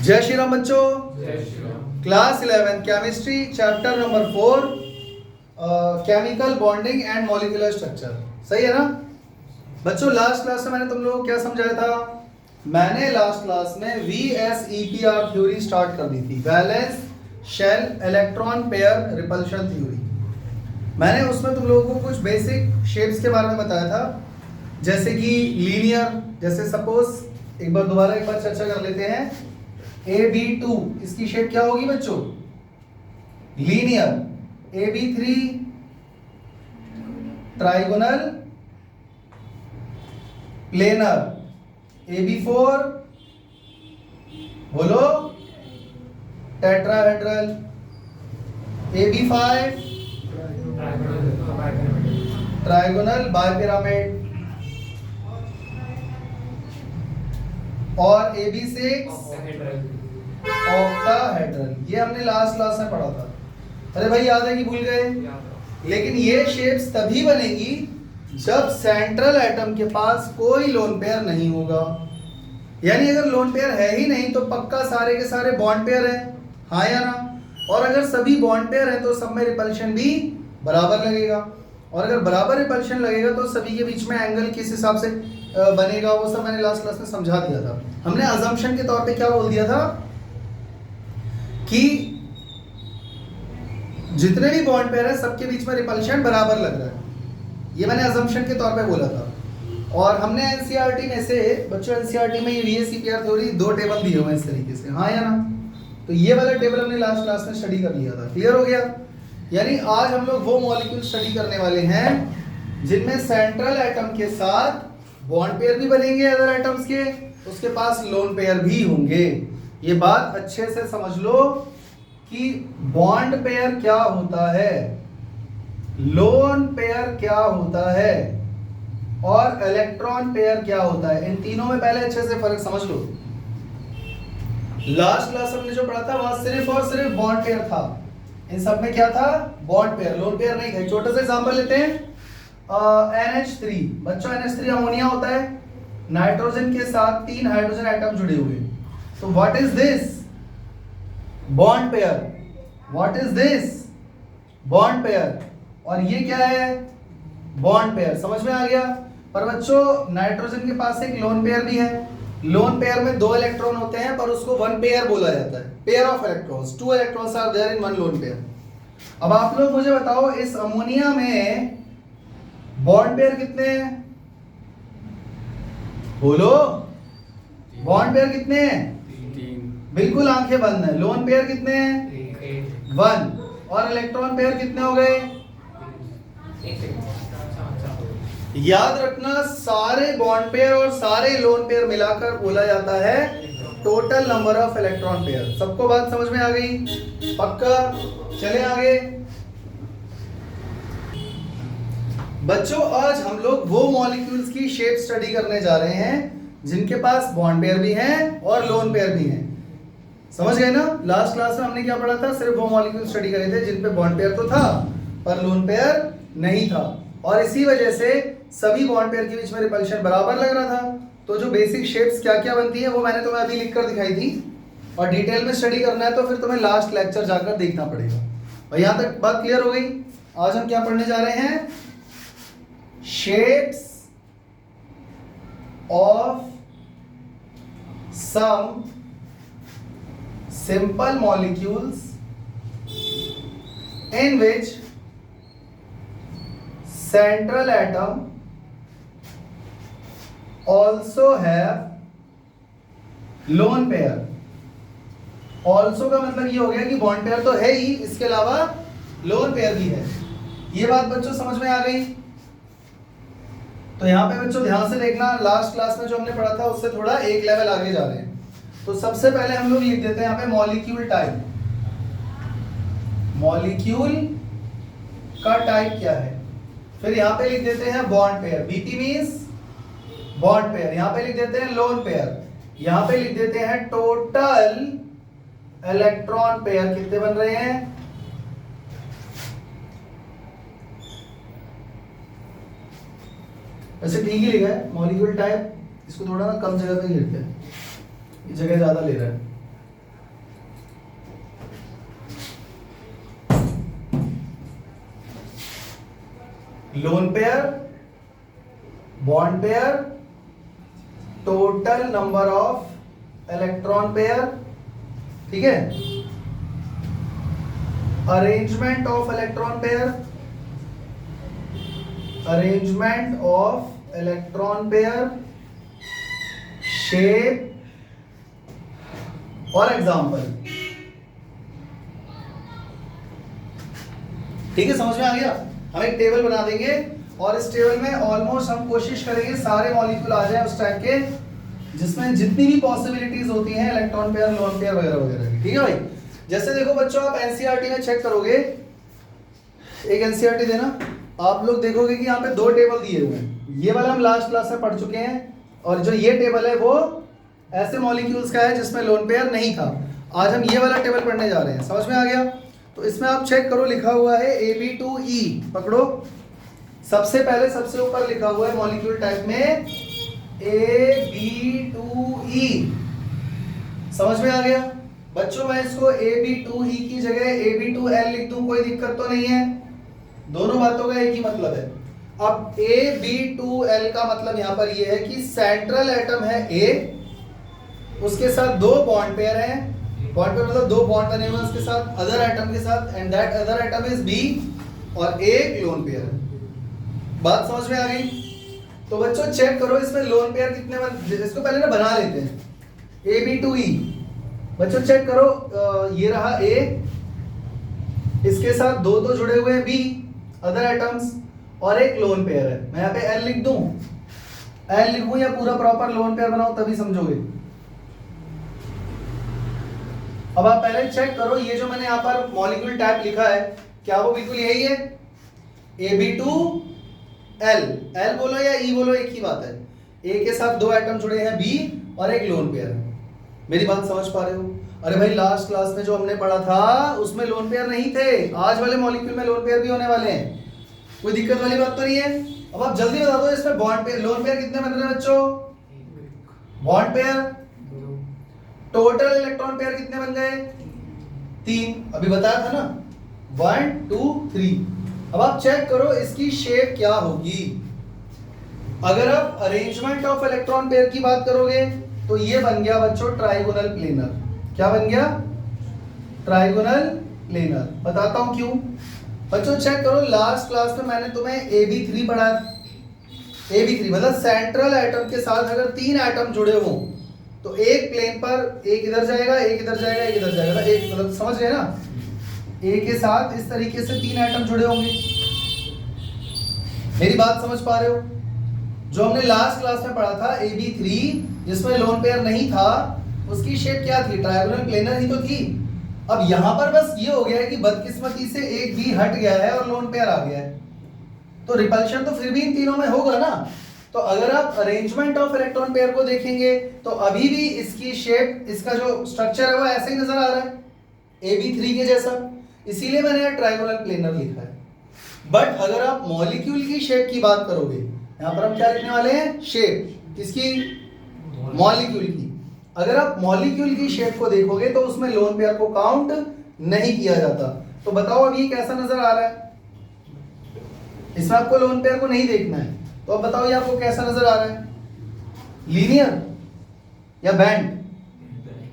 जय श्री राम बच्चों। जय Shri Ram. Class 11 chemistry chapter number 4 chemical bonding and molecular structure. सही है ना बच्चों? लास्ट क्लास में मैंने तुम लोगों को क्या समझाया था? मैंने लास्ट क्लास में VSEPR थ्योरी स्टार्ट कर दी थी, valence shell electron pair repulsion theory. मैंने उसमें तुम लोगों को कुछ बेसिक शेप्स के बारे में बताया था, जैसे कि लीनियर, जैसे सपोज एक बार चर्चा कर लेते हैं। AB2 इसकी शेप क्या होगी बच्चों? Linear. AB3 trigonal planar. AB4 बोलो टेट्राहेड्रल। AB5 trigonal बाइपिरामिड। और AB6 ऑक्टाहेड्रल। ये हमने लास्ट क्लास में पढ़ा था। अरे भाई याद है कि भूल गए? लेकिन ये शेप्स तभी बनेगी जब सेंट्रल एटम के पास कोई लोन पेयर नहीं होगा। यानी अगर लोन पेयर है ही नहीं तो पक्का सारे के सारे बॉन्ड पेयर है, हाँ या ना? और अगर सभी बॉन्ड पेयर है तो सब में रिपल्शन भी बराबर लगेगा, और अगर बराबर रिपल्शन लगेगा तो सभी के बीच में एंगल किस हिसाब से बनेगा, वो सब मैंने लास्ट क्लास में समझा दिया था। हमने अजम्पशन के तौर पे क्या बोल दिया था कि जितने भी बॉन्ड पेयर है सबके बीच में रिपल्शन बराबर लग रहा है। ये मैंने अजम्पशन के तौर पे बोला था। और हमने एनसीईआरटी में से बच्चों, एनसीईआरटी में ये VSEPR थ्योरी 2 टेबल दिए हुए हैं इस तरीके से, हाँ या ना? तो ये वाला टेबल हमने लास्ट क्लास में स्टडी कर लिया था। क्लियर हो गया? यानी आज हम लोग वो मॉलिक्यूल स्टडी करने वाले हैं जिनमें सेंट्रल एटम के साथ बॉन्ड पेयर भी बनेंगे, अदर एटम्स के उसके पास लोन पेयर भी होंगे। ये बात अच्छे से समझ लो कि बॉन्ड पेयर क्या होता है, लोन पेयर क्या होता है, और इलेक्ट्रॉन पेयर क्या होता है। इन तीनों में पहले अच्छे से फर्क समझ लो। लास्ट क्लास हमने जो पढ़ा था वहां सिर्फ और सिर्फ बॉन्ड पेयर था। इन सब में क्या था? बॉन्ड पेयर, लोन पेयर नहीं था। छोटा सा एग्जांपल लेते हैं, NH3। बच्चों NH3 अमोनिया होता है, नाइट्रोजन के साथ 3 हाइड्रोजन एटम जुड़े हुए। तो what is this? Bond pair. What is this? Bond pair. और ये क्या है? Bond pair. समझ में आ गया? पर बच्चों नाइट्रोजन के पास एक लोन पेयर भी है। लोन पेयर में 2 इलेक्ट्रॉन होते हैं, पर उसको 1 पेयर बोला जाता है। Pair of electrons, 2 electrons are there in 1 lone pair. अब आप लोग मुझे बताओ, इस अमोनिया में बॉन्ड पेयर कितने हैं? बोलो, बॉन्ड पेयर कितने हैं? 3। बिल्कुल आंखें बंद है। लोन पेयर कितने हैं? 1। और इलेक्ट्रॉन पेयर कितने हो गए? याद रखना, सारे बॉन्ड पेयर और सारे लोन पेयर मिलाकर बोला जाता है total number of electron pair. सबको बात समझ में आ गई? पक्का? चले आगे बच्चों। आज हम लोग वो मॉलिक्यूल्स की शेप स्टडी करने जा रहे हैं जिनके पास बॉन्ड पेयर भी हैं और लोन पेयर भी हैं। समझ गए ना? लास्ट क्लास में हमने क्या पढ़ा था? सिर्फ वो मॉलिक्यूल स्टडी करे थे जिन पे बॉन्ड पेयर तो था पर लोन पेयर नहीं था, और इसी वजह से सभी बॉन्ड पेयर के बीच में रिपल्शन बराबर लग रहा था। तो जो बेसिक शेप्स क्या क्या बनती है वो मैंने तुम्हें अभी लिख कर दिखाई थी, और डिटेल में स्टडी करना है तो फिर तुम्हें लास्ट लेक्चर जाकर देखना पड़ेगा। और यहां तक बात क्लियर हो गई? आज हम क्या पढ़ने जा रहे हैं? Shapes of some simple molecules in which central atom also have lone pair। also का मतलब ये हो गया कि बॉन्ड पेयर तो है ही, इसके अलावा लोन पेयर भी है। ये बात बच्चों समझ में आ गई? तो यहां पे बच्चों ध्यान से देखना, लास्ट क्लास में जो हमने पढ़ा था उससे थोड़ा एक लेवल आगे जा रहे हैं। तो सबसे पहले हम लोग लिख देते हैं यहाँ पे मॉलिक्यूल टाइप। मॉलिक्यूल का टाइप क्या है? फिर यहाँ पे लिख देते हैं bond pair. BP means bond pair. यहाँ पे लिख देते हैं लोन पेयर। यहाँ पे लिख देते हैं टोटल इलेक्ट्रॉन पेयर कितने बन रहे हैं। वैसे ठीक ही लिखा है मॉलिक्यूल टाइप, इसको थोड़ा ना कम जगह पे लिखते हैं, ये जगह ज्यादा ले रहा है। Lone pair, bond pair, total number of electron pair, ठीक है, arrangement of electron pair, arrangement of electron pair, shape और एग्जाम्पल। ठीक है, समझ में आ गया। हम एक टेबल बना देंगे और इस टेबल में ऑलमोस्ट हम कोशिश करेंगे सारे मॉलिक्यूल आ जाए उस टाइप के जिसमें जितनी भी पॉसिबिलिटीज होती हैं इलेक्ट्रॉन पेयर, लोन पेयर वगैरह वगैरह की। ठीक है भाई, जैसे देखो बच्चों, आप एनसीईआरटी में चेक करोगे, एक एनसीईआरटी देना, आप लोग देखोगे कि यहाँ पे दो टेबल दिए हुए हैं। ये वाला हम लास्ट क्लास में पढ़ चुके हैं और जो ये टेबल है वो ऐसे मॉलिक्यूल्स का है जिसमें लोन पेयर नहीं था। आज हम ये वाला टेबल पढ़ने जा रहे हैं, समझ में आ गया। तो इसमें आप चेक करो, लिखा हुआ है AB2E, पकड़ो, सबसे पहले सबसे ऊपर लिखा हुआ है मॉलिक्यूल टाइप में AB2E, समझ में आ गया बच्चों। मैं इसको AB2E की जगह AB2L लिख दूं, कोई दिक्कत तो नहीं है, दोनों बातों का एक ही मतलब है। अब AB2L का मतलब यहां पर यह है कि सेंट्रल एटम है A, उसके साथ दो बॉन्ड पेयर हैं, बॉन्ड पेयर मतलब दो बॉन्ड बने हुए हैं उसके साथ अदर एटम के साथ, and that other atom is B, और एक लोन पेयर है। बात समझ में आ गई। तो बच्चों चेक करो इसमें लोन पेयर कितने इसको पहले ना बना लेते हैं। AB2E बच्चों चेक करो, ये रहा A, इसके साथ दो तो जुड़े हुए हैं B अदर एटम्स, और एक लोन पेयर है। मैं यहाँ पे L लिख दूं, L लिखूं या पूरा प्रॉपर लोन पेयर बनाऊं, तभी समझोगे। अब आप पहले चेक करो, ये जो मैंने यहाँ पर मॉलिक्यूल टाइप लिखा है, क्या वो बिल्कुल यही है? AB2L, L बोलो या E बोलो एक ही बात है। A के साथ दो एटम जुड़े हैं B और एक लोन पेयर है। मेरी बात समझ पा रहे हो? अरे भाई लास्ट क्लास में जो हमने पढ़ा था उसमें लोन पेयर नहीं थे, आज वाले मॉलिक्यूल में लोन पेयर भी होने वाले हैं, कोई दिक्कत वाली बात तो नहीं है। अब आप जल्दी बता दो इसमें बॉन्ड पेयर लोन पेयर कितने बन रहे हैं बच्चों? Bond pair, total electron pair कितने बन गए? 3, अभी बताया था ना, 1 2 3। अब आप चेक करो इसकी शेप क्या होगी। अगर आप अरेंजमेंट ऑफ इलेक्ट्रॉन पेयर की बात करोगे तो ये बन गया बच्चों ट्राइगोनल प्लेनर। क्या बन गया? Trigonal planar. बताता हूं क्यों। बच्चों चेक करो, लास्ट क्लास में मैंने तुम्हें AB3 पढ़ाया। AB3 मतलब सेंट्रल एटम के साथ अगर 3 एटम जुड़े हों तो एक प्लेन पर एक इधर जाएगा, एक इधर जाएगा, एक इधर जाएगा, एक मतलब समझ गए ना, A के साथ इस तरीके से 3 एटम जुड़े होंगे। मेरी बात समझ पा रहे हो? जो हमने लास्ट क्लास में पढ़ा था AB3 जिसमें लोन पेयर नहीं था, उसकी शेप क्या थी? ट्रायंगुलर प्लेनर ही तो थी। अब यहां पर बस ये हो गया है कि बदकिस्मती से एक B हट गया है और लोन पेयर आ गया है, तो रिपल्शन तो फिर भी इन तीनों में होगा ना। तो अगर आप अरेंजमेंट ऑफ इलेक्ट्रॉन पेयर को देखेंगे तो अभी भी इसकी शेप, इसका जो स्ट्रक्चर है वो ऐसे ही नजर आ रहा है AB3 के जैसा, इसीलिए मैंने यहाँ ट्रायंगुलर प्लेनर लिखा है। बट अगर आप मॉलिक्यूल की शेप की बात करोगे, यहाँ पर हम क्या लिखने वाले हैं? शेप किसकी? मॉलिक्यूल की। अगर आप मॉलिक्यूल की शेप को देखोगे तो उसमें लोन पेयर को काउंट नहीं किया जाता। तो बताओ अभी कैसा नजर आ रहा है? इसमें आपको लोन पेयर को नहीं देखना है, तो अब बताओ ये आपको कैसा नजर आ रहा है? लीनियर या बैंड?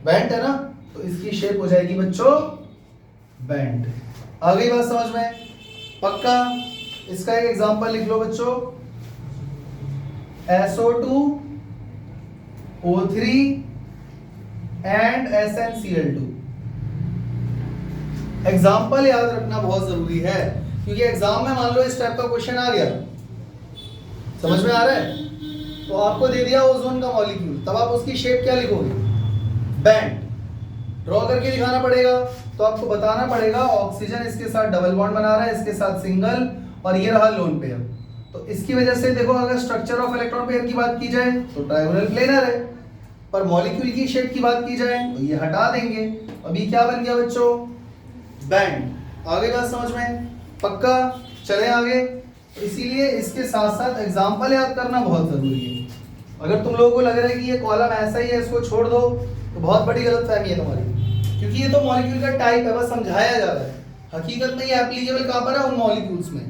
बैंड है ना, तो इसकी शेप हो जाएगी बच्चों बैंड। आ गई बात समझ में? पक्का? इसका एक एग्जांपल लिख लो बच्चों, SO2 O3 and SnCl2। Example याद रखना बहुत जरूरी है, क्योंकि एग्जाम में मान लो इस टाइप का क्वेश्चन आ गया, समझ में आ रहा है? तो आपको दे दिया ओजोन का मॉलिक्यूल, तब आप उसकी शेप क्या लिखोगे? बैंड। ड्रॉ करके दिखाना पड़ेगा, तो आपको बताना पड़ेगा ऑक्सीजन इसके साथ डबल बॉन्ड बना रहा है, इसके साथ सिंगल, और ये रहा लोन पेयर। तो इसकी वजह से देखो, अगर स्ट्रक्चर ऑफ इलेक्ट्रॉन पेयर की बात की जाए तो ट्रायंगुलर प्लेनर है, पर मॉलिक्यूल की शेप की बात की जाए तो ये हटा देंगे। अभी क्या बन गया बच्चों? बैंड। आगे बात समझ में? पक्का? चले आगे। तो इसीलिए इसके साथ साथ एग्जाम्पल याद करना बहुत जरूरी है। अगर तुम लोगों को लग रहा है कि ये कॉलम ऐसा ही है, इसको छोड़ दो, तो बहुत बड़ी गलतफहमी है तुम्हारी, क्योंकि ये तो मॉलिक्यूल का टाइप है, बस समझाया जा रहा है। हकीकत में ये एप्लीकेबल कहाँ पर है? उन मॉलिक्यूल्स में।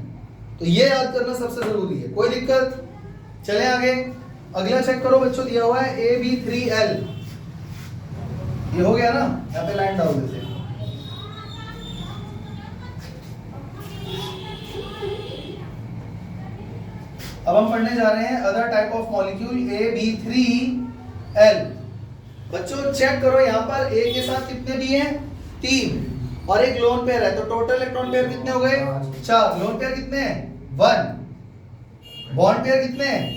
तो ये याद करना सबसे जरूरी है। कोई दिक्कत? चले आगे। अगला चेक करो बच्चों, दिया हुआ है AB3L। ये हो गया ना, यहाँ पे लाइन डाल देते हैं। अब हम पढ़ने जा रहे हैं other type of molecule AB3L। बच्चों चेक करो, यहाँ पर A के साथ कितने भी हैं? 3 और एक लोन पेयर है, तो टोटल इलेक्ट्रॉन पेयर कितने हो गए? 4। लोन पेयर कितने हैं? 1। बॉन्ड पेयर कितने हैं?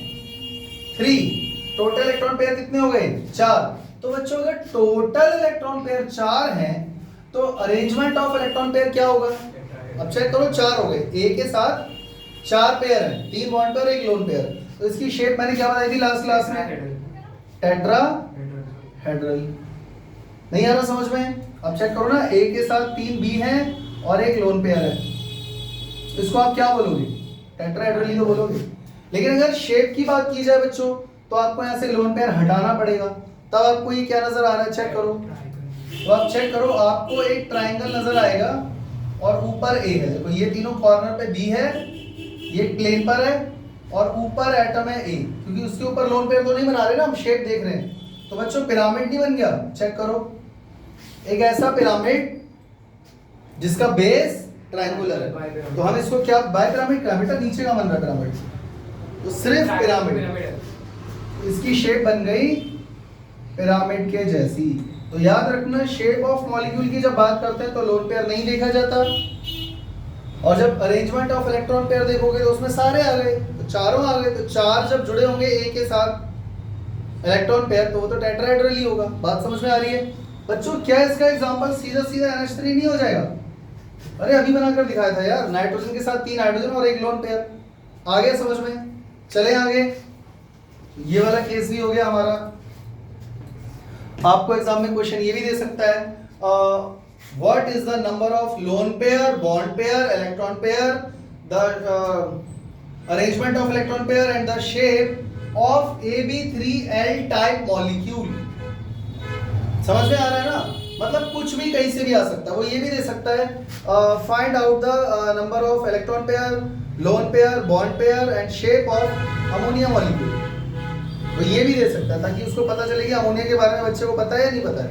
3। टोटल इलेक्ट्रॉन पेयर कितने हो गए? 4। तो बच्चों अगर टोटल इलेक्ट्रॉन पेयर 4 हैं तो अरेंजमेंट ऑफ इलेक्ट्रॉन पेयर क्या होगा? अब चेक करो, 4 हो गए। A के साथ 4 पेयर हैं, 3 बॉन्ड पेयर, एक लोन पेयर। तो इसकी शेप मैंने क्या बताई थी लास्ट क्लास में? टेट्राहेड्रल। नहीं आ रहा समझ में? अब चेक करो ना, A के साथ 3 B हैं और एक लोन पेयर है, इसको आप क्या बोलोगे? टेट्राहेड्रल ही तो बोलोगे। लेकिन अगर शेप की बात की जाए बच्चों, तो आपको यहाँ से लोन पेयर हटाना पड़ेगा, तब आपको ये क्या नजर आ रहा है? चेक करो। तो आप चेक करो, आपको एक ट्राइंगल नजर आएगा और ऊपर A है। देखो ये तीनों कॉर्नर पे B है, ये प्लेन पर है और ऊपर एटम है A, क्योंकि उसके ऊपर लोन पेयर तो नहीं बना रहे ना, हम शेप देख रहे हैं। तो बच्चों पिरामिड नहीं बन गया? चेक करो, एक ऐसा पिरामिड जिसका बेस ट्रायंगुलर है, तो हम इसको क्या बाय पिरामिड का बेटा नीचे का बन रहा है पिरामिड, तो सिर्फ पिरामिड। इसकी शेप बन गई पिरामिड के जैसी। तो याद रखना, शेप ऑफ मॉलिक्यूल की जब बात करते हैं तो लोन पेयर नहीं देखा जाता, और जब अरेंजमेंट ऑफ इलेक्ट्रॉन पेयर देखोगे तो उसमें सारे आ गए, तो चारों आ गए। तो 4 जब जुड़े होंगे A के साथ इलेक्ट्रॉन पेयर, तो वो तो टेट्राहेड्रल ही होगा। बात समझ में आ रही है बच्चों? क्या इसका एग्जांपल सीधा सीधा NH3 नहीं हो जाएगा? अरे अभी बनाकर दिखाया था यार, नाइट्रोजन के साथ 3 हाइड्रोजन और एक लोन पेयर। आ गया समझ में? चले आगे। ये वाला केस भी हो गया हमारा। आपको एग्जाम में क्वेश्चन ये भी दे सकता है, what is the number of lone pair, bond pair, electron pair, the arrangement of electron pair and the shape of AB3L type molecule। समझ में आ रहा है ना? मतलब कुछ भी कहीं से भी आ सकता है। वो ये भी दे सकता है, find out the number of electron pair, lone pair, bond pair and shape of ammonia molecule। वो ये भी दे सकता है ताकि उसको पता चले कि अमोनिया के बारे में बच्चे को पता है या नहीं पता है।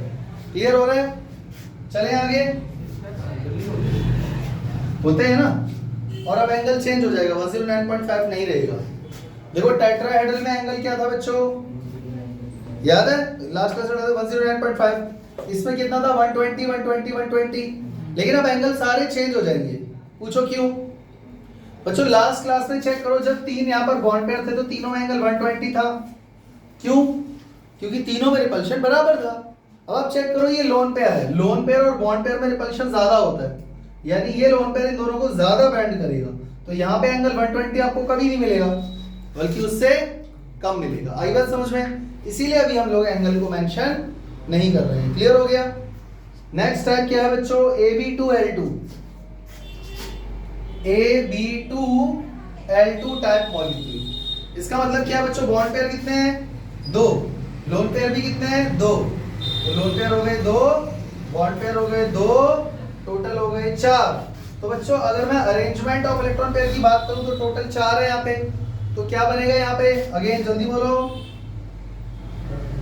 क्लियर हो रहा है? चले आगे। होते हैं ना, और अब एंगल चेंज हो जाएगा, 109.5 नहीं रहेगा। देखो टेट्राहेड्रल में एंगल क्या था बच्चों? याद है लास्ट क्लास में 109.5, इसमें कितना था? 120 120 120। लेकिन अब एंगल सारे चेंज हो जाएंगे। पूछो क्यों? बच्चों लास्ट क्लास में चेक करो, जब 3 यहाँ पर बॉन्ड पेयर थे तो तीनों में एंगल 120 था। क्यों? क्योंकि तीनों में रिपल्शन बराबर था। अब आप चेक करो, ये लोन पेयर है, लोन पेयर और बॉन्ड पेयर में रिपल्शन ज्यादा होता है, यानी ये लोन पेयर इन दोनों को ज्यादा बैंड करेगा, तो यहाँ पे एंगल 120 आपको कभी नहीं मिलेगा, बल्कि उससे कम मिलेगा। आई बात समझ में? इसीलिए अभी हम लोग एंगल को मेंशन नहीं कर रहे हैं। क्लियर हो गया? नेक्स्ट टाइप क्या है बच्चों? AB2L2। AB2L2 type molecule. इसका मतलब क्या है बच्चों? बॉन्ड पेयर कितने हैं? 2। लोन पेयर भी कितने हैं? 2। तो लोन पेयर हो गए 2, बॉन्ड पेयर हो गए 2, टोटल हो गए 4। तो बच्चों अगर मैं अरेंजमेंट ऑफ इलेक्ट्रॉन पेयर की बात करूं तो टोटल 4 है यहाँ पे, तो क्या बनेगा यहाँ पे? अगेन जल्दी बोलो,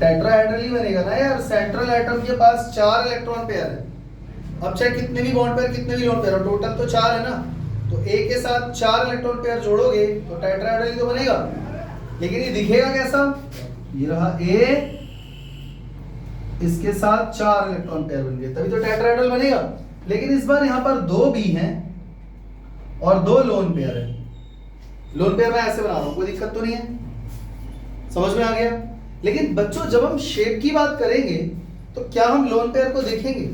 टेट्राहेड्रल ही बनेगा ना यार। सेंट्रल एटम के पास 4 इलेक्ट्रॉन पेयर है। अब चाहे कितने भी बॉन्ड पेयर कितने भी लोन पेयर हो, टोटल तो 4 है ना, तो A के साथ 4 इलेक्ट्रॉन पेयर जोड़ोगे तो टेट्राहेड्रल ही तो बनेगा। लेकिन ये दिखेगा कैसा? ये रहा A, इसके साथ 4 इलेक्ट्रॉन पेयर बन गए, तभी तो टेट्राहेड्रल बनेगा। लेकिन इस बार यहाँ पर 2 B हैं और 2 लोन पेयर है। लोन पेयर मैं ऐसे बना रहा हूँ, कोई दिक्कत तो नहीं है? समझ में आ गया? लेकिन बच्चों जब हम शेप की बात करेंगे तो क्या हम लोन पेयर को देखेंगे?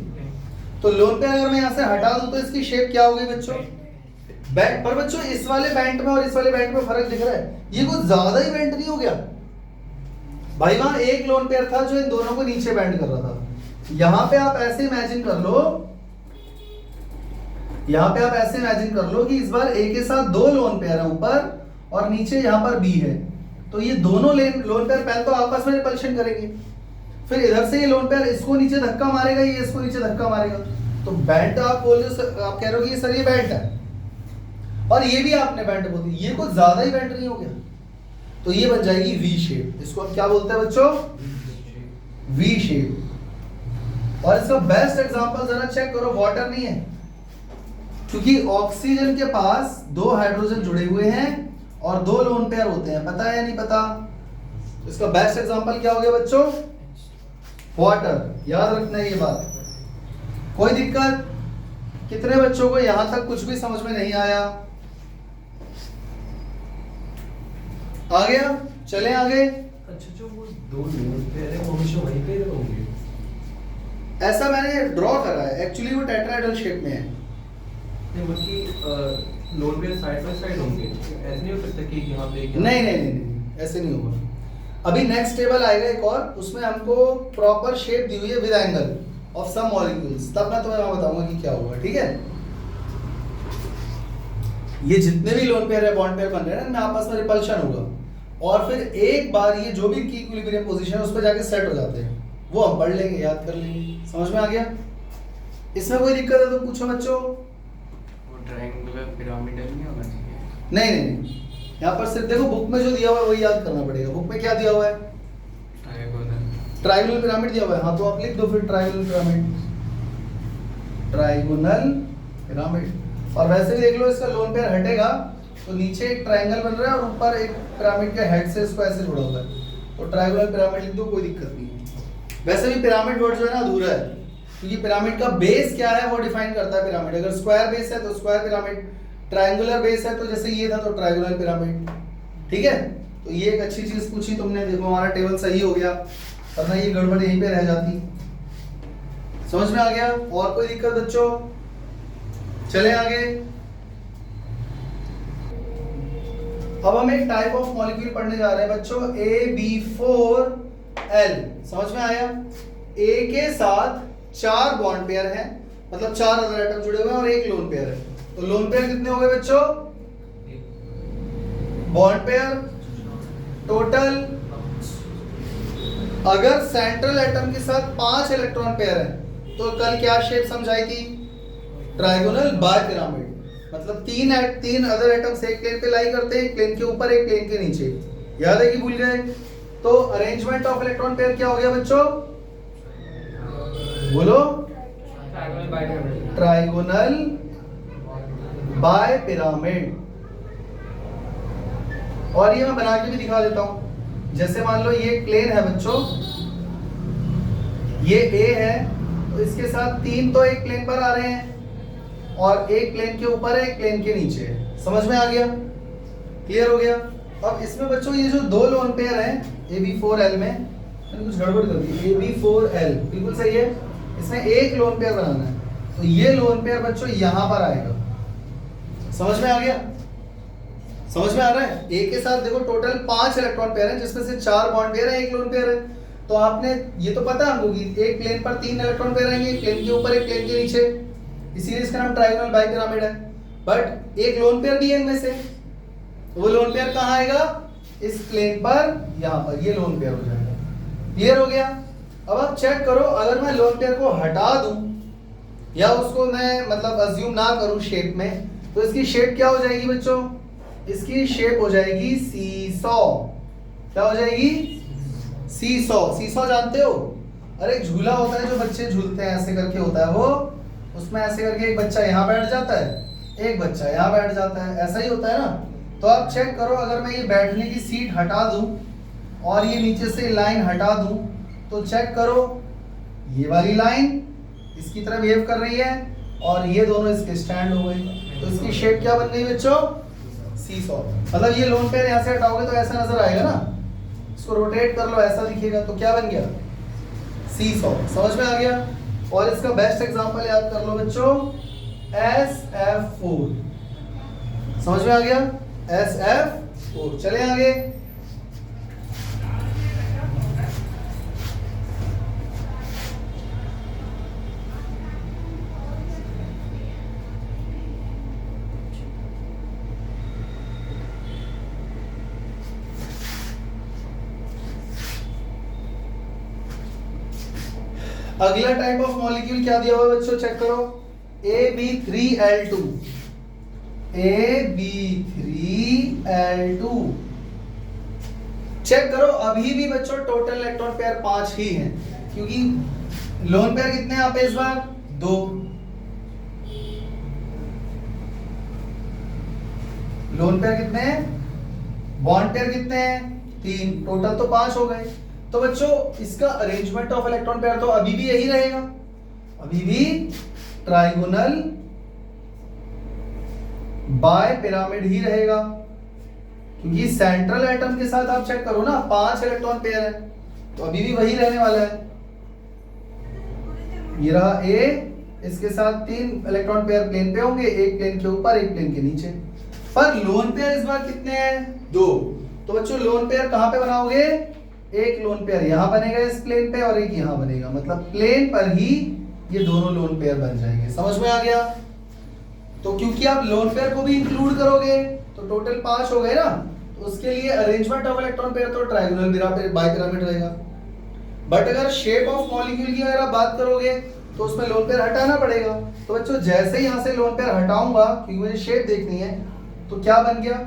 तो लोन पेयर अगर मैं यहाँ से हटा दूं तो इसकी शेप क्या होगी बच्चों? बैंड। पर बच्चों इस वाले बैंड में और इस वाले बैंड में फर्क दिख रहा है, ये कुछ ज्यादा ही बैंड नहीं हो गया भाई? वहां एक लोन पेयर था जो इन दोनों को नीचे बैंड कर रहा था। यहां पे आप ऐसे इमेजिन कर लो, यहां पे आप ऐसे इमेजिन कर लो कि इस बार A के साथ 2 लोन पेयर है ऊपर और नीचे यहां पर B है, तो ये दोनों लोन पेयर पहले तो आपस में रिपल्शन करेंगे, फिर इधर से ये लोन पेयर इसको नीचे धक्का मारेगा, ये इसको नीचे धक्का मारेगा, तो बैंड आप बोल रहे हो, आप कह रहे हो कि सर ये बैंड है। और ये भी आपने बैंड बोल दी, ये कुछ ज्यादा ही बैंड नहीं हो गया, तो ये बन जाएगी वी शेप। इसको हम क्या बोलते हैं बच्चों? V shape. और इसका बेस्ट एग्जांपल जरा चेक करो, वाटर नहीं है, क्योंकि ऑक्सीजन के पास 2 हाइड्रोजन जुड़े हुए हैं और 2 लोन पेयर होते हैं, पता है या नहीं पता? इसका बेस्ट एग्जांपल क्या हो गया बच्चों? वाटर। याद रखना है ये बात। कोई दिक्कत? कितने बच्चों को यहां तक कुछ भी समझ में नहीं आया? आ गया? चले आगे। अच्छा, जो वो 2 लोन पेयर है वो हमेशा वहीं पे होंगे? ऐसा मैंने ड्रॉ करा है, एक्चुअली वो टेट्राहेड्रल शेप में है। नहीं, बल्कि lone pair side by side होंगे, ऐसे नहीं हो सकता कि यहाँ पे नहीं नहीं नहीं नहीं, ऐसे नहीं होगा। अभी नेक्स्ट टेबल आएगा एक और, उसमें हमको प्रॉपर शेप दी हुई है with angle of some molecules, तब मैं तुम्हें वहां बताऊंगा कि क्या होगा, ठीक है? ये जितने भी लोन पेयर है, बॉन्ड पेयर बन रहे हैं ना, इनमें आपस में रिपल्शन होगा, और फिर एक बार ये जो भी की इक्विलिब्रियम पोजीशन है उस पर जाके सेट हो जाते हैं, वो हम पढ़ लेंगे, याद कर लेंगे। समझ में आ गया? इसमें कोई दिक्कत है तो पूछो बच्चों। वो ट्रायंगुलर पिरामिडल नहीं होना चाहिए? नहीं नहीं नहीं, यहाँ पर सिर्फ देखो बुक में जो दिया हुआ है वही याद करना पड़ेगा। बुक में क्या दिया हुआ है? ट्राइगोनल पिरामिड दिया हुआ है, हाँ तो आप लिख दो फिर ट्राइगोनल पिरामिड, ट्राइगोनल पिरामिड। और वैसे भी देख लो, इसका लोन पेयर हटेगा तो नीचे एक ट्रायंगल बन रहा है और ऊपर एक पिरामिड के हेड से इसको ऐसे जुड़ा हुआ है, तो ट्राइगोनल पिरामिड लिख दो, कोई दिक्कत नहीं है। वैसे भी पिरामिड वर्ड जो है ना अधूरा है, क्योंकि पिरामिड का बेस क्या है वो डिफाइन करता है पिरामिड। अगर स्क्वायर बेस है तो स्क्वायर पिरामिड, ट्रायंगुलर बेस है तो जैसे ये था तो ट्रायंगुलर पिरामिड, ठीक है? तो ये एक अच्छी चीज पूछी तुमने, देखो हमारा टेबल सही हो गया, वरना ये गड़बड़ यहीं पे रह जाती। समझ में आ गया? और कोई दिक्कत बच्चों? चले आगे। अब हम एक टाइप ऑफ मॉलिक्यूल पढ़ने जा रहे हैं बच्चों, AB4L। समझ में आया? A के साथ 4 बॉन्ड पेयर हैं, मतलब 4 अदर एटम जुड़े हुए हैं और एक लोन पेयर है। तो लोन पेयर कितने हो गए बच्चों? बॉन्ड पेयर टोटल, अगर सेंट्रल एटम के साथ 5 इलेक्ट्रॉन पेयर है तो कल क्या शेप समझाई थी? Trigonal bipyramid. मतलब तीन अदर एटम्स एक प्लेन पे लाई करते हैं, एक प्लेन के ऊपर एक प्लेन के नीचे। याद है कि भूल गए? तो अरेंजमेंट ऑफ इलेक्ट्रॉन पेयर क्या हो गया बच्चों? बोलो। Trigonal bipyramid. और ये मैं बना के भी दिखा देता हूं। जैसे मान लो ये एक प्लेन है बच्चों, ये A है, तो इसके साथ 3 तो एक प्लेन पर आ रहे हैं और एक प्लेन के ऊपर है, एक प्लेन के नीचे है। समझ में आ गया? क्लियर हो गया? अब इसमें बच्चों ये जो 2 लोन पेयर हैं AB4L में, मैंने कुछ गड़बड़ कर दी, AB4L बिल्कुल सही है, इसमें एक लोन पेयर बनाना है, तो ये लोन पेयर बच्चों यहां पर आएगा। समझ में आ गया? समझ में आ रहा है? A के साथ देखो टोटल 5 इलेक्ट्रॉन पेयर हैं, जिसमें से 4 बॉन्ड पेयर है, एक लोन पेयर है। तो आपने ये तो पता हमको कि एक प्लेन पर 3 इलेक्ट्रॉन पेयर आएंगे, एक प्लेन के ऊपर एक प्लेन के नीचे, इसीलिए इसका नाम ट्रायंगल बाई पिरामिड है। बट एक लोन पेयर भी है इनमें से, वो लोन पेयर कहाँ आएगा? इस प्लेन पर, यहाँ पर, ये लोन पेयर हो जाएगा। क्लियर हो गया? अब आप चेक करो, अगर मैं लोन पेयर को हटा दूं या उसको मैं मतलब अज्यूम ना करूं शेप में, तो इसकी शेप क्या हो जाएगी बच्चों? इसकी शेप हो जाएगी सीसॉ। क्या हो जाएगी? सीसॉ। सीसॉ जानते हो? अरे एक झूला होता है जो बच्चे झूलते हैं, ऐसे करके होता है वो, उसमें ऐसे करके एक बच्चा यहाँ बैठ जाता है, एक बच्चा यहाँ बैठ जाता है, ऐसा ही होता है ना? तो आप चेक करो, अगर मैं ये बैठने की सीट हटा दूं और ये नीचे से लाइन हटा दूं, तो चेक करो, ये वाली लाइन इसकी तरफ वेव कर रही है और ये दोनों इसके स्टैंड हो गए, तो इसकी शेप क्या बन गई बच्चों? सीसॉ। मतलब ये लोन पेयर यहाँ से हटाओगे तो ऐसा नजर आएगा ना, इसको रोटेट कर लो ऐसा दिखेगा, तो क्या बन गया? सीसॉ। समझ में आ गया? और इसका बेस्ट एग्जांपल याद कर लो बच्चों, SF4। समझ में आ गया? SF4। चले आगे। अगला टाइप ऑफ मॉलिक्यूल क्या दिया हुआ है बच्चों? चेक करो, AB3L2। AB3L2। चेक करो अभी भी बच्चों टोटल इलेक्ट्रॉन पेयर 5 ही हैं, क्योंकि लोन पेयर कितने हैं यहाँ पे इस बार 2, लोन पेयर कितने हैं, बॉन्ड पेयर कितने हैं 3, टोटल तो 5 हो गए। तो बच्चों इसका अरेंजमेंट ऑफ इलेक्ट्रॉन पेयर तो अभी भी यही रहेगा, अभी भी ट्राइगोनल बाय पिरामिड ही रहेगा, क्योंकि सेंट्रल एटम के साथ आप चेक करो ना 5 इलेक्ट्रॉन पेयर है, तो अभी भी वही रहने वाला है। ये रहा A, इसके साथ 3 इलेक्ट्रॉन पेयर प्लेन पे होंगे, एक प्लेन के ऊपर एक प्लेन के नीचे। पर लोन पेयर इस बार कितने हैं 2, तो बच्चों लोन पेयर कहां पे बनाओगे, एक लोन पेयर यहां बनेगा इस प्लेन पे और एक यहां बनेगा, मतलब प्लेन पर ही ये दोनों लोन पेयर बन जाएंगे। समझ में आ गया? तो क्योंकि आप लोन पेयर को भी इंक्लूड करोगे तो टोटल 5 हो गए ना, तो उसके लिए अरेंजमेंट ऑफ इलेक्ट्रॉन पेयर तो ट्रायंगुलर बाय पिरामिड रहेगा। बट अगर शेप ऑफ मॉलिक्यूल की अगर आप बात करोगे तो उसमें लोन पेयर हटाना पड़ेगा। तो बच्चों जैसे ही यहां से लोन पेयर हटाऊंगा, क्योंकि मुझे शेप देखनी है, तो क्या बन गया,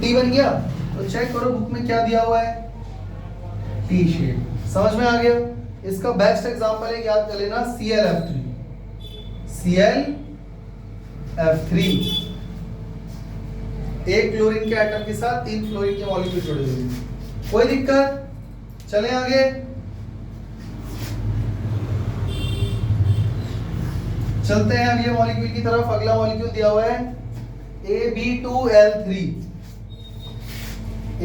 टी बन गया। तो चेक करो बुक में क्या दिया हुआ है, टी शेप। समझ में आ गया? इसका बेस्ट एग्जांपल है, याद कर लेना, ClF3। ClF3 एक क्लोरीन के एटम के साथ 3 फ्लोरीन के मॉलिक्यूल जुड़े हुए हैं। कोई दिक्कत? चले आगे। चलते हैं अब ये मॉलिक्यूल की तरफ। अगला मॉलिक्यूल दिया हुआ है AB2L3।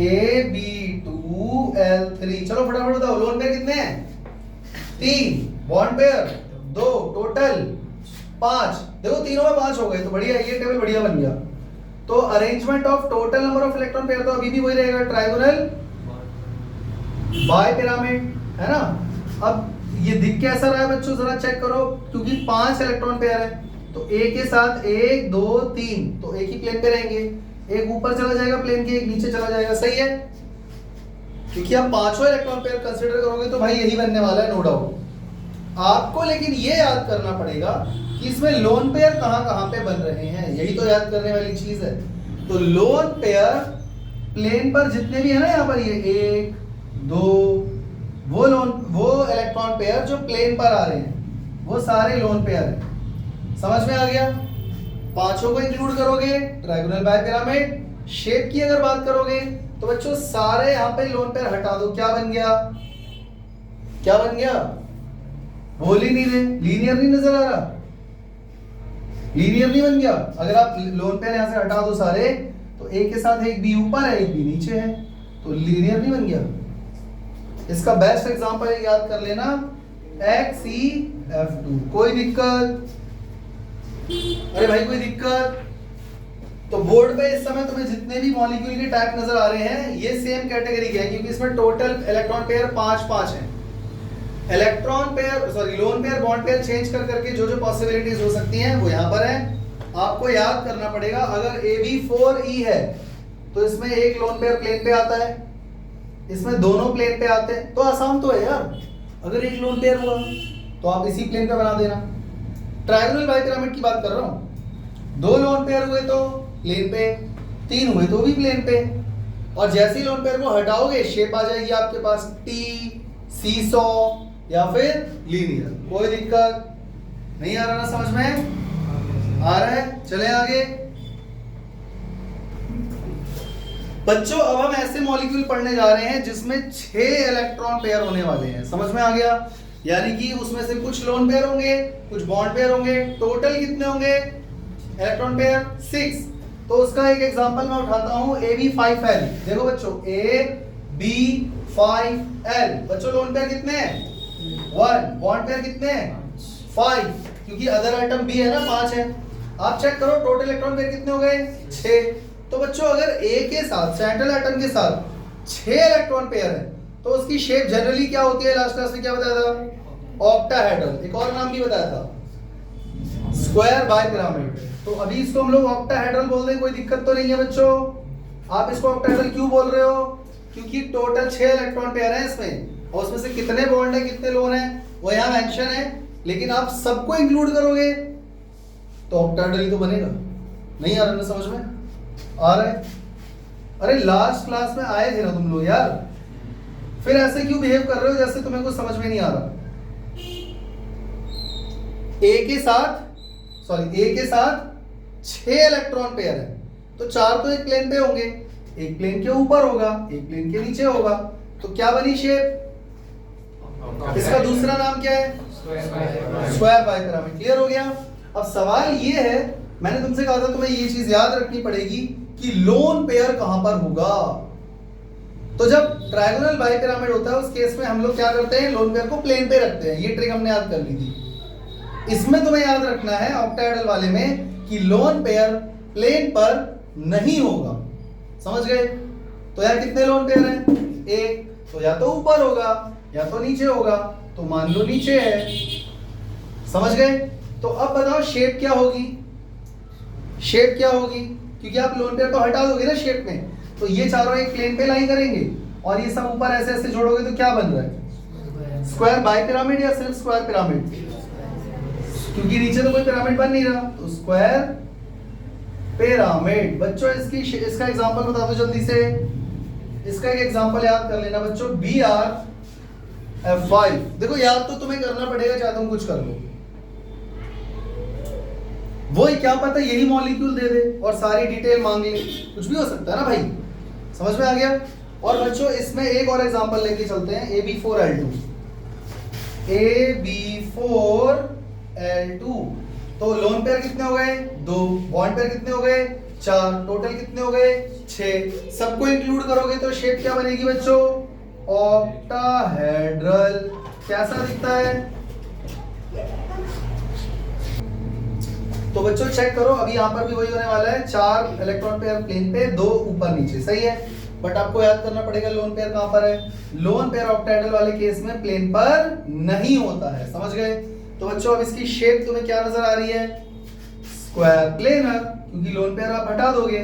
AB2L3, चलो फटाफट बताओ लोन पेयर कितने हैं, 3, बॉन्ड पेयर 2, टोटल 5। देखो तीनों में 5 हो गए, तो बढ़िया, ये टेबल बढ़िया बन गया। तो arrangement of total number of electron pair तो अभी भी वही रहेगा, ट्रायंगुलर बाय पिरामिड, है ना। अब ये दिख कैसा रहा है बच्चों, जरा चेक करो, क्योंकि 5 इलेक्ट्रॉन पेयर है, तो ए के साथ 1 2 3, तो एक ही प्लेन पे रहेंगे, एक ऊपर चला जाएगा प्लेन के, एक नीचे चला जाएगा। सही है, क्योंकि आप 5 इलेक्ट्रॉन पेयर कंसीडर करोगे तो भाई यही बनने वाला है, नो डाउट। आपको लेकिन ये याद करना पड़ेगा कि इसमें लोन पेयर कहां पे बन रहे हैं, यही तो याद करने वाली चीज है। तो लोन पेयर प्लेन पर जितने भी है ना, यहाँ पर ये 1 2, वो इलेक्ट्रॉन पेयर जो प्लेन पर आ रहे हैं वो सारे लोन पेयर हैं। समझ में आ गया? 5 को इंक्लूड करोगे, ट्रायंगुलर बाय पिरामिड। शेप की अगर बात करोगे तो बच्चों सारे यहाँ पे लोन पेयर हटा दो, क्या बन गया, क्या बन गया, बोल ही नहीं रहे, लीनियर नहीं नजर आ रहा, लीनियर नहीं बन गया। अगर आप लोन पेयर यहाँ से हटा दो सारे, तो एक के साथ एक बी ऊपर है एक बी नीचे है, तो लीनियर नहीं बन गया। इसका बेस्ट एग्जांपल है, याद कर लेना, XeF2। कोई दिक्कत? अरे भाई कोई दिक्कत? तो बोर्ड पे इस समय तुम्हें जितने भी मॉलिक्यूल के टाइप नजर आ रहे हैं ये सेम कैटेगरी के हैं, क्योंकि इसमें टोटल इलेक्ट्रॉन पेयर 5 हैं। Electron pair lone pair bond pair change कर करके जो जो पॉसिबिलिटीज हो सकती हैं वो यहाँ पर है। आपको याद करना पड़ेगा, अगर AB4E है तो इसमें एक लोन पेयर प्लेन पे आता है, इसमें दोनों प्लेन पे आते हैं, तो आसान तो है यार। अगर एक लोन पेयर हुआ तो आप इसी प्लेन पे बना देना। ट्रायंगुलर बाय पिरामिड की बात कर रहा हूँ, 2 लोन पेयर हुए तो प्लेन पे, 3 हुए तो भी प्लेन पे, और जैसे ही लोन पेयर को हटाओगे शेप आ जाएगी आपके पास, टी, सीसॉ या फिर लीनियर। कोई दिक्कत नहीं आ रहा ना, समझ में आ रहा है? चले आगे बच्चों। अब हम ऐसे मॉलिक्यूल पढ़ने जा रहे हैं जिसमें 6 इलेक्ट्रॉन पेयर होने वाले हैं। समझ में आ गया? यानी कि उसमें से कुछ लोन पेयर होंगे, कुछ बॉन्ड पेयर होंगे। टोटल कितने होंगे इलेक्ट्रॉन पेयर? 6। तो उसका एक एग्जांपल मैं उठाता हूं, AB5L। देखो बच्चों, AB5L, बच्चों लोन पेयर कितने हैं? 1। बॉन्ड पेयर कितने हैं? 5, क्योंकि अदर आइटम भी है ना, 5 है। आप चेक करो टोटल इलेक्ट्रॉन पेयर कितने हो गए? 6। तो बच्चों अगर A के साथ, सेंट्रल एटम के साथ 6 इलेक्ट्रॉन पेयर है तो उसकी शेप जनरली क्या होती है? लास्ट क्लास में क्या बताया था? ऑक्टाहेड्रल। एक और नाम भी बताया था, स्क्वायर बाय पिरामिड। तो अभी इसको हम लोग ऑक्टाहेड्रल बोल दें, कोई दिक्कत तो नहीं है बच्चों। आप इसको ऑक्टाहेड्रल क्यों बोल रहे हो? क्योंकि टोटल 6 इलेक्ट्रॉन पेयर है इसमें, और उसमें से कितने बॉन्ड है कितने लोन है वो यहाँ मेंशन है, लेकिन आप सबको इंक्लूड करोगे तो ऑक्टाहेड्रल ही तो बनेगा। नहीं आ रहा ना समझ में? आ रहा है? अरे लास्ट क्लास में आए थे ना तुम लोग यार, फिर ऐसे क्यों बिहेव कर रहे हो जैसे तुम्हें कुछ समझ में नहीं आ रहा? ए के साथ 6 इलेक्ट्रॉन पेयर है, तो 4 तो एक प्लेन पे होंगे, एक प्लेन के ऊपर होगा, एक प्लेन के नीचे होगा, तो क्या बनी शेप? इसका दूसरा नाम क्या है? स्क्वायर बाइपिरामिड। क्लियर हो गया? अब सवाल ये है, मैंने तुमसे कहा था तुम्हें ये चीज याद रखनी पड़ेगी कि लोन पेयर कहां पर होगा। तो जब ट्रायगोनल बाइपिरामिड होता है उस केस में हम लोग क्या करते हैं, लोन पेयर को प्लेन पे रखते हैं। ये ट्रिक हमने याद कर ली थी। इसमें तुम्हें याद रखना है ऑक्टाहेड्रल वाले में कि लोन पेयर प्लेन पर नहीं होगा। समझ गए? तो यार कितने लोन पेयर हैं? एक। तो या तो ऊपर होगा या तो नीचे होगा, तो मान लो नीचे है। समझ गए? तो अब बताओ शेप क्या होगी? शेप क्या होगी? क्योंकि आप लोन पेयर को हटा दोगे ना शेप में, तो ये चारों एक प्लेन पे लाइन करेंगे और ये सब ऊपर ऐसे ऐसे जोड़ोगे तो क्या बन रहा है? स्क्वायर बाइपिरामिड या सिर्फ स्क्वायर पिरामिड? क्योंकि नीचे तो कोई पिरामिड बन नहीं रहा, तो स्क्वायर पिरामिड। बच्चों इसका एग्जांपल बता दो जल्दी से। इसका एक एग्जांपल याद कर लेना बच्चों, BrF5। देखो याद तो तुम्हें करना पड़ेगा चाहे तुम कुछ कर लो। वो क्या पता यही मॉलिक्यूल दे दे और सारी डिटेल मांग ले, कुछ भी हो सकता है ना भाई। समझ में आ गया? और बच्चों इसमें एक और एग्जांपल लेके चलते हैं, AB4L2। AB4L2 तो लोन पेयर कितने हो गए? 2। बॉन्ड पेयर कितने हो गए? 4। टोटल कितने हो गए? 6। सबको इंक्लूड करोगे तो शेप क्या बनेगी बच्चों? ऑक्टाहेड्रल। कैसा दिखता है? तो बच्चों चेक करो, अभी यहां पर भी वही होने वाला है। 4 इलेक्ट्रॉन पेयर प्लेन पे, 2 ऊपर नीचे। सही है? बट आपको याद करना पड़ेगा लोन पेयर कहां पर है। लोन पेयर ऑक्टाहेड्रल वाले केस में प्लेन पर नहीं होता है। समझ गए? तो बच्चों अब इसकी शेप तुम्हें क्या नजर आ रही है? Square planar. क्योंकि लोन पेयर आप हटा दोगे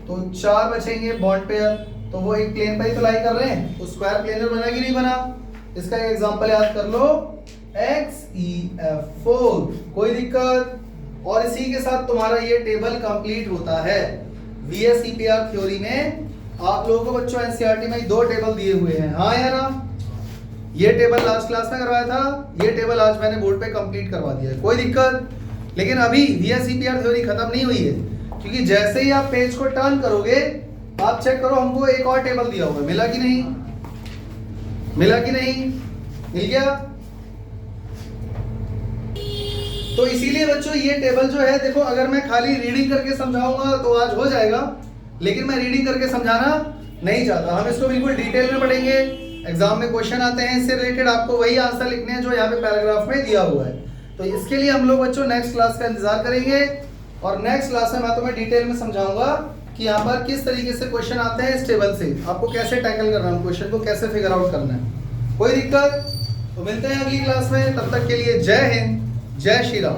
तो 4 बचेंगे बॉन्ड पेयर, तो वो एक प्लेन पर ही तो लाई कर रहे हैं, तो स्क्वायर प्लेनर बना कि नहीं बना? इसका एक एग्जांपल याद कर लो, XeF4। कोई दिक्कत? और इसी के साथ तुम्हारा ये टेबल कंप्लीट होता है। VSEPR थ्योरी में आप लोगों को बच्चों एनसीईआरटी में 2 टेबल दिए हुए हैं। हाँ या ना? ये टेबल लास्ट क्लास में करवाया था, ये टेबल आज मैंने बोर्ड पे कंप्लीट करवा दिया है। कोई दिक्कत? लेकिन अभी VSEPR थ्योरी खत्म नहीं हुई है, क्योंकि जैसे ही आप पेज को टर्न करोगे आप चेक करो हमको एक और टेबल दिया हुआ है, मिला कि नहीं? मिला कि नहीं? मिल गया? तो इसीलिए बच्चों ये टेबल जो है, देखो अगर मैं खाली रीडिंग करके समझाऊंगा तो आज हो जाएगा, लेकिन मैं रीडिंग करके समझाना नहीं चाहता। हम इसको बिल्कुल डिटेल में पढ़ेंगे। एग्जाम में क्वेश्चन आते हैं इससे रिलेटेड, आपको वही आंसर लिखने हैं जो यहाँ पे पैराग्राफ में दिया हुआ है। तो इसके लिए हम लोग बच्चों नेक्स्ट क्लास का इंतजार करेंगे, और नेक्स्ट क्लास में मैं तुम्हें डिटेल में समझाऊंगा कि यहाँ पर किस तरीके से क्वेश्चन आते हैं इस टेबल से, आपको कैसे टैकल करना है, क्वेश्चन को कैसे फिगर आउट करना है। कोई दिक्कत? तो मिलते हैं अगली क्लास में, तब तक के लिए जय हिंद, जय श्री राम।